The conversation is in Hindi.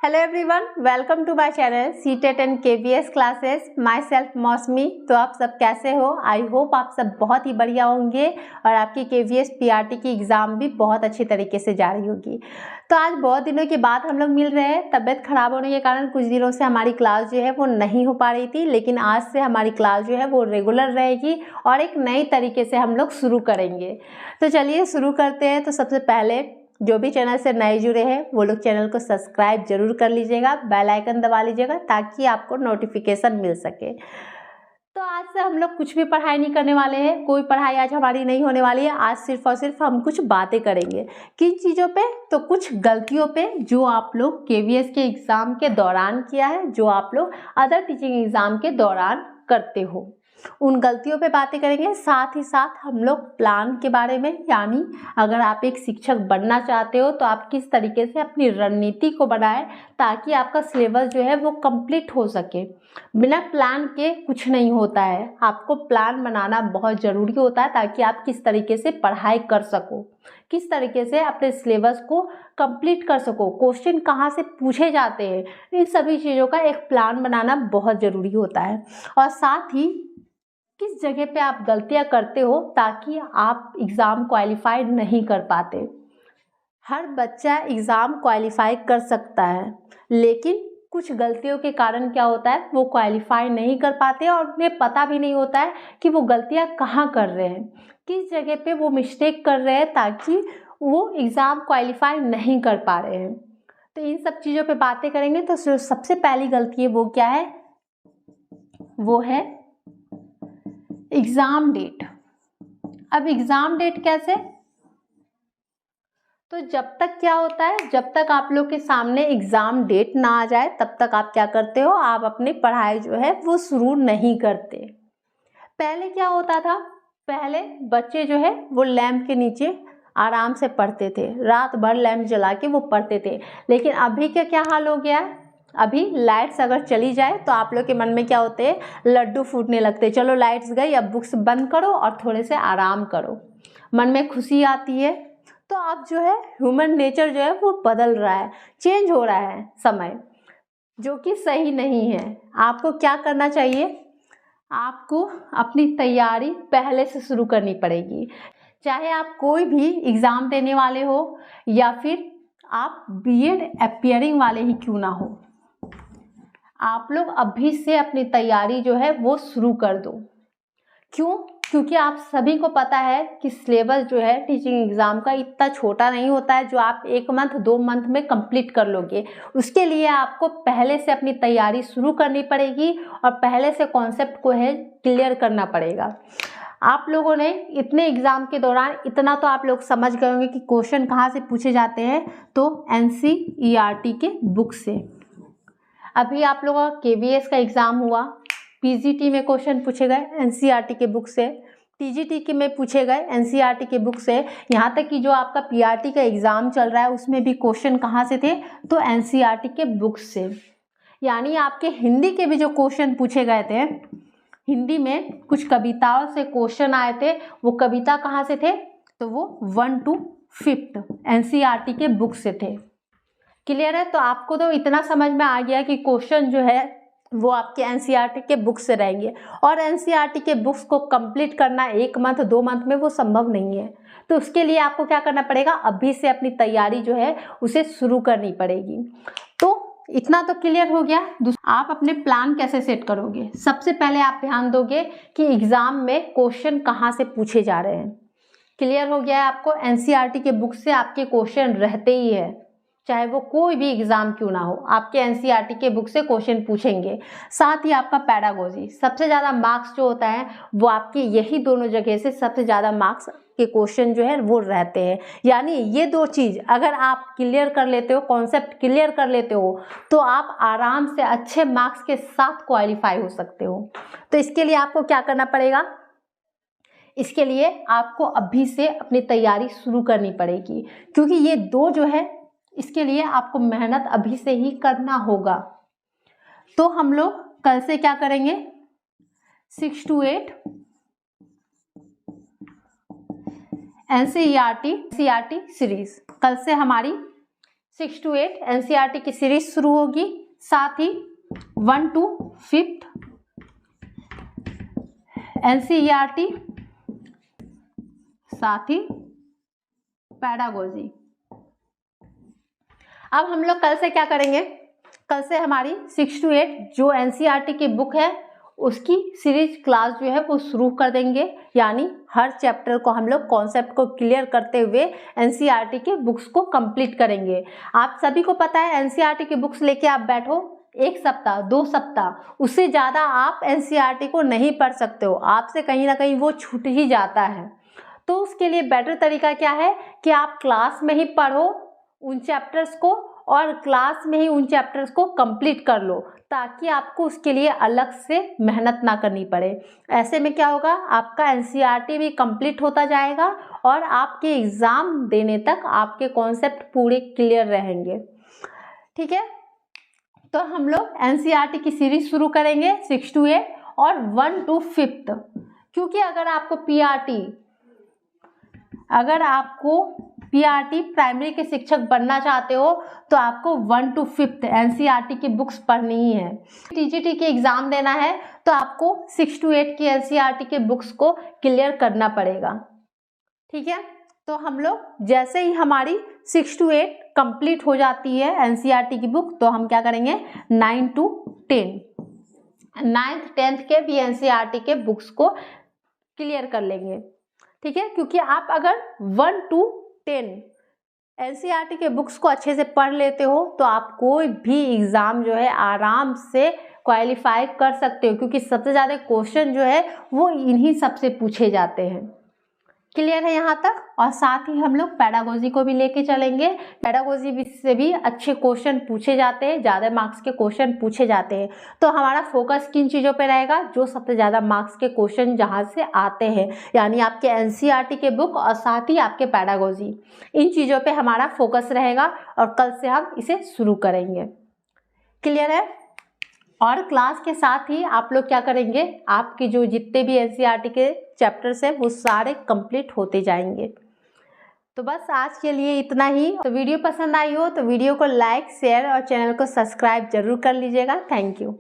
Hello everyone, welcome to my channel CTET and KVS classes. Myself Mousami. तो आप सब कैसे हो? आई होप आप सब बहुत ही बढ़िया होंगे और आपकी केवीएस पीआरटी की एग्ज़ाम भी बहुत अच्छी तरीके से जा रही होगी। तो आज बहुत दिनों के बाद हम लोग मिल रहे हैं। तबीयत खराब होने के कारण कुछ दिनों से हमारी क्लास जो है वो नहीं हो पा रही थी, लेकिन आज से हमारी क्लास जो है वो रेगुलर रहेगी और एक नई तरीके से हम लोग शुरू करेंगे। तो चलिए शुरू करते हैं। तो सबसे पहले जो भी चैनल से नए जुड़े हैं वो लोग चैनल को सब्सक्राइब जरूर कर लीजिएगा, बेल आइकन दबा लीजिएगा ताकि आपको नोटिफिकेशन मिल सके। तो आज से हम लोग कुछ भी पढ़ाई नहीं करने वाले हैं, कोई पढ़ाई आज हमारी नहीं होने वाली है। आज सिर्फ और सिर्फ हम कुछ बातें करेंगे। किन चीज़ों पे? तो कुछ गलतियों पे जो आप लोग केवीएस के एग्ज़ाम के दौरान किया है, जो आप लोग अदर टीचिंग एग्ज़ाम के दौरान करते हो, उन गलतियों पे बातें करेंगे। साथ ही साथ हम लोग प्लान के बारे में, यानी अगर आप एक शिक्षक बनना चाहते हो तो आप किस तरीके से अपनी रणनीति को बनाएं ताकि आपका सिलेबस जो है वो कंप्लीट हो सके। बिना प्लान के कुछ नहीं होता है, आपको प्लान बनाना बहुत ज़रूरी होता है ताकि आप किस तरीके से पढ़ाई कर सको, किस तरीके से अपने सिलेबस को कंप्लीट कर सको, क्वेश्चन कहाँ से पूछे जाते हैं, इन सभी चीज़ों का एक प्लान बनाना बहुत ज़रूरी होता है। और साथ ही किस जगह पे आप गलतियां करते हो ताकि आप एग्ज़ाम क्वालिफाइड नहीं कर पाते। हर बच्चा एग्ज़ाम क्वालिफाई कर सकता है, लेकिन कुछ गलतियों के कारण क्या होता है, वो क्वालिफाई नहीं कर पाते और उन्हें पता भी नहीं होता है कि वो गलतियां कहाँ कर रहे हैं, किस जगह पे वो मिस्टेक कर रहे हैं ताकि वो एग्ज़ाम क्वालिफाई नहीं कर पा रहे हैं। तो इन सब चीज़ों पे बातें करेंगे। तो सबसे पहली गलती है वो क्या है? वो है एग्ज़ाम डेट। अब एग्ज़ाम डेट कैसे? तो जब तक क्या होता है, जब तक आप लोग के सामने एग्ज़ाम डेट ना आ जाए तब तक आप क्या करते हो, आप अपनी पढ़ाई जो है वो शुरू नहीं करते। पहले क्या होता था, पहले बच्चे जो है वो लैंप के नीचे आराम से पढ़ते थे, रात भर लैंप जला के वो पढ़ते थे। लेकिन अभी का क्या हाल हो गया है? अभी लाइट्स अगर चली जाए तो आप लोग के मन में क्या होते हैं, लड्डू फूटने लगते। चलो लाइट्स गई, अब बुक्स बंद करो और थोड़े से आराम करो, मन में खुशी आती है। तो अब जो है ह्यूमन नेचर जो है वो बदल रहा है, चेंज हो रहा है समय, जो कि सही नहीं है। आपको क्या करना चाहिए, आपको अपनी तैयारी पहले से शुरू करनी पड़ेगी। चाहे आप कोई भी एग्ज़ाम देने वाले हो या फिर आप बीएड अपीयरिंग वाले ही क्यों ना हो, आप लोग अभी से अपनी तैयारी जो है वो शुरू कर दो। क्यों? क्योंकि आप सभी को पता है कि सिलेबस जो है टीचिंग एग्ज़ाम का इतना छोटा नहीं होता है जो आप 1 मंथ 2 मंथ में कंप्लीट कर लोगे। उसके लिए आपको पहले से अपनी तैयारी शुरू करनी पड़ेगी और पहले से कॉन्सेप्ट को है क्लियर करना पड़ेगा। आप लोगों ने इतने एग्ज़ाम के दौरान इतना तो आप लोग समझ गए होंगे कि क्वेश्चन कहाँ से पूछे जाते हैं, तो एनसीईआरटी के बुक से। अभी आप लोगों का केवीएस का एग्ज़ाम हुआ, पीजीटी में क्वेश्चन पूछे गए एनसीईआरटी के बुक से, टीजीटी के में पूछे गए एनसीईआरटी के बुक से, यहाँ तक कि जो आपका पीआरटी का एग्ज़ाम चल रहा है उसमें भी क्वेश्चन कहाँ से थे, तो एनसीईआरटी के बुक से। यानी आपके हिंदी के भी जो क्वेश्चन पूछे गए थे, हिंदी में कुछ कविताओं से क्वेश्चन आए थे, वो कविता कहाँ से थे, तो वो 1 to 5th एनसीईआरटी के बुक से थे। क्लियर है? तो आपको तो इतना समझ में आ गया कि क्वेश्चन जो है वो आपके एनसीईआरटी के बुक से रहेंगे और एनसीईआरटी के बुक्स को कंप्लीट करना 1 मंथ 2 मंथ में वो संभव नहीं है। तो उसके लिए आपको क्या करना पड़ेगा, अभी से अपनी तैयारी जो है उसे शुरू करनी पड़ेगी। तो इतना तो क्लियर हो गया। आप अपने प्लान कैसे सेट करोगे? सबसे पहले आप ध्यान दोगे कि एग्ज़ाम में क्वेश्चन कहाँ से पूछे जा रहे हैं। क्लियर हो गया है आपको? एनसीईआरटी के बुक से आपके क्वेश्चन रहते ही है, चाहे वो कोई भी एग्ज़ाम क्यों ना हो, आपके एनसीईआरटी के बुक से क्वेश्चन पूछेंगे। साथ ही आपका पैडागोजी, सबसे ज़्यादा मार्क्स जो होता है वो आपकी यही दोनों जगह से सबसे ज़्यादा मार्क्स के क्वेश्चन जो है वो रहते हैं। यानी ये 2 चीज़ अगर आप क्लियर कर लेते हो, कॉन्सेप्ट क्लियर कर लेते हो, तो आप आराम से अच्छे मार्क्स के साथ क्वालिफाई हो सकते हो। तो इसके लिए आपको क्या करना पड़ेगा, इसके लिए आपको अभी से अपनी तैयारी शुरू करनी पड़ेगी, क्योंकि ये 2 जो है इसके लिए आपको मेहनत अभी से ही करना होगा। तो हम लोग कल से क्या करेंगे, 6 to 8 एनसीईआरटी सीरीज, कल से हमारी 6 to 8 एनसीईआरटी की सीरीज शुरू होगी, साथ ही 1 to 5 एनसीईआरटी, साथ ही पेडागोजी। अब हम लोग कल से क्या करेंगे, कल से हमारी 6 to 8 जो एनसीईआरटी की बुक है उसकी सीरीज क्लास जो है वो शुरू कर देंगे, यानी हर चैप्टर को हम लोग कॉन्सेप्ट को क्लियर करते हुए एनसीईआरटी के बुक्स को कंप्लीट करेंगे। आप सभी को पता है एनसीईआरटी की बुक्स लेके आप बैठो 1 सप्ताह 2 सप्ताह, उससे ज़्यादा आप एनसीईआरटी को नहीं पढ़ सकते हो, आपसे कहीं ना कहीं वो छूट ही जाता है। तो उसके लिए बेटर तरीका क्या है कि आप क्लास में ही पढ़ो उन चैप्टर्स को और क्लास में ही उन चैप्टर्स को कंप्लीट कर लो, ताकि आपको उसके लिए अलग से मेहनत ना करनी पड़े। ऐसे में क्या होगा, आपका एनसीईआरटी भी कंप्लीट होता जाएगा और आपके एग्ज़ाम देने तक आपके कॉन्सेप्ट पूरे क्लियर रहेंगे। ठीक है, तो हम लोग एनसीईआरटी की सीरीज शुरू करेंगे 6 to 8 और 1 to 5, क्योंकि अगर आपको पीआरटी प्राइमरी के शिक्षक बनना चाहते हो तो आपको 1 to 5 एनसीईआरटी की बुक्स पढ़नी ही है। टीजीटी के एग्ज़ाम देना है तो आपको 6 to 8 की एनसीईआरटी के बुक्स को क्लियर करना पड़ेगा। ठीक है, तो हम लोग जैसे ही हमारी 6 to 8 कंप्लीट हो जाती है एनसीईआरटी की बुक, तो हम क्या करेंगे 9 to 10 9th 10th के भी एनसीईआरटी के बुक्स को क्लियर कर लेंगे। ठीक है, क्योंकि आप अगर 1 to 10 एनसीईआरटी के बुक्स को अच्छे से पढ़ लेते हो तो आप कोई भी एग्ज़ाम जो है आराम से क्वालिफाई कर सकते हो, क्योंकि सबसे ज़्यादा क्वेश्चन जो है वो इन्हीं सबसे पूछे जाते हैं। क्लियर है यहाँ तक? और साथ ही हम लोग पेडागोजी को भी लेके चलेंगे। पेडागोजी से भी अच्छे क्वेश्चन पूछे जाते हैं, ज़्यादा मार्क्स के क्वेश्चन पूछे जाते हैं। तो हमारा फोकस किन चीज़ों पे रहेगा, जो सबसे ज़्यादा मार्क्स के क्वेश्चन जहाँ से आते हैं, यानी आपके एनसीईआरटी के बुक और साथ ही आपके पेडागोजी, इन चीज़ों पे हमारा फोकस रहेगा और कल से हम इसे शुरू करेंगे। क्लियर है? और क्लास के साथ ही आप लोग क्या करेंगे, आपके जो जितने भी एनसीईआरटी के चैप्टर्स हैं वो सारे कंप्लीट होते जाएंगे। तो बस आज के लिए इतना ही। तो वीडियो पसंद आई हो तो वीडियो को लाइक, शेयर और चैनल को सब्सक्राइब जरूर कर लीजिएगा। Thank you.